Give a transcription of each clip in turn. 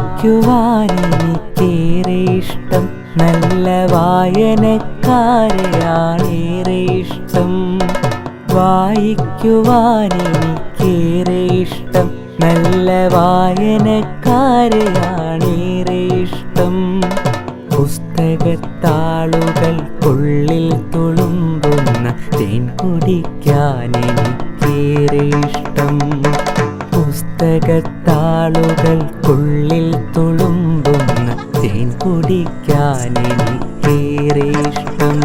വായിക്കുവാൻ എനിക്കേറെ ഇഷ്ടം, നല്ല വായനക്കാരെയാണേറെ ഇഷ്ടം. വായിക്കുവാൻ എനിക്കേറെ ഇഷ്ടം, നല്ല വായനക്കാരെയാണേറെ ഇഷ്ടം. പുസ്തകത്താളുകൾക്കുള്ളിൽ തുളുമ്പുന്ന തേൻ കുടിക്കാൻ എനിക്കേറെ ഇഷ്ടം. പുസ്തകത്താളുകൾക്കുള്ളിൽ തുളുമ്പുന്ന തേൻ കുടിക്കാൻ എനിക്കേറെ ഇഷ്ടം.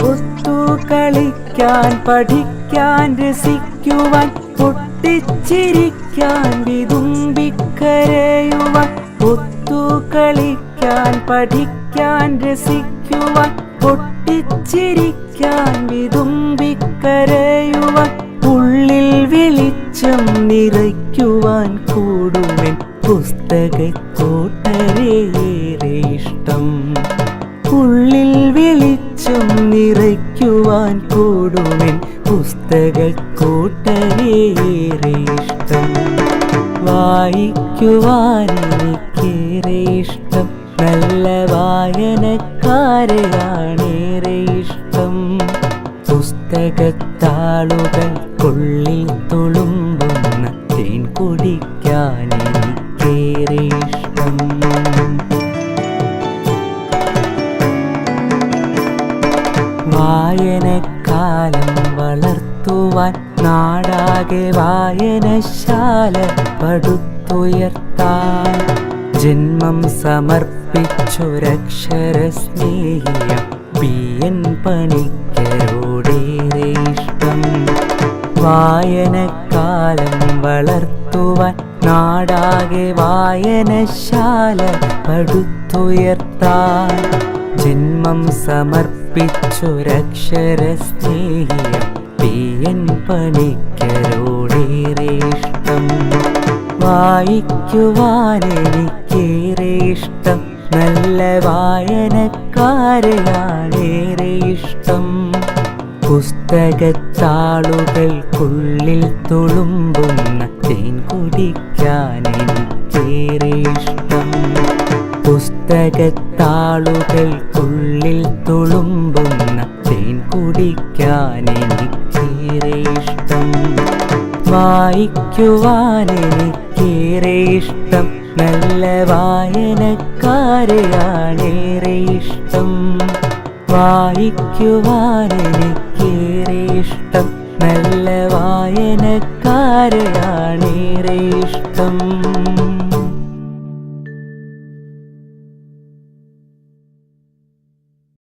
ഒത്തുകളിക്കാൻ, പഠിക്കാൻ, രസിക്കുവാൻ, പൊട്ടിച്ചിരിക്കാൻ, വിതുമ്പിക്കരയുവാൻ. ഒത്തുകളിക്കാൻ, പഠിക്കാൻ, രസിക്കുവാൻ, പൊട്ടിച്ചിരിക്കാൻ, വിതുമ്പിക്കരയുവാൻ. ഉള്ളിൽ വെളിച്ചം നിറയ്ക്കുവാൻ കൂടുമെൻ പുസ്തകക്കോട്ടരയേറെ ഇഷ്ടം. ഉള്ളിൽ വെളിച്ചം നിറയ്ക്കുവാൻ കൂടുമെൻ പുസ്തകക്കോട്ടരയേറെ ഇഷ്ടം. വായിക്കുവാൻ എനിക്കേറെ ഇഷ്ടം, നല്ല വായനക്കാരെയാണേറെ ഇഷ്ടം. പുസ്തകത്താളുകൾക്കുള്ളിൽ തുളുമ്പുന്ന തേൻ കുടിക്കാൻ എനിക്കേറെ ഇഷ്ടം. വായനക്കാലം വളർത്തുവാൻ നാടാകെ വായനശാല പടുത്തുയർത്താൻ. ജന്മം സമർപ്പിച്ചൊരക്ഷരസ്നേഹിയ PN പണിക്കരോടേറെ ഇഷ്ടം. വായനക്കാലം വളർത്തുവാൻ നാടാകെ വായനശാല പടുത്തുയർത്താൻ. ജന്മം സമർപ്പിച്ചൊരക്ഷരസ്നേഹിയ PN പണിക്കരോടേറെ ഇഷ്ടം. വായിക്കുവാൻ എനിക്കേറെ ഇഷ്ടം, നല്ല വായനക്കാരെയാണേറെ ഇഷ്ടം. പുസ്തകത്താളുകൾക്കുള്ളിൽ തുളുമ്പുന്ന തേൻ കുടിക്കാൻ എനിക്കേറെ ഇഷ്ടം. പുസ്തകത്താളുകൾക്കുള്ളിൽ തുളുമ്പുന്ന തേൻ കുടിക്കാൻ എനിക്കേറെ ഇഷ്ടം. വായിക്കുവാൻ എനിക്കേറെ ഇഷ്ടം, നല്ല വായനക്കാരെയാണേറെ ഇഷ്ടം. വായിക്കുവാൻ എനിക്കേറെ ഇഷ്ടം, നല്ല വായനക്കാരെയാണേറെ ഇഷ്ടം.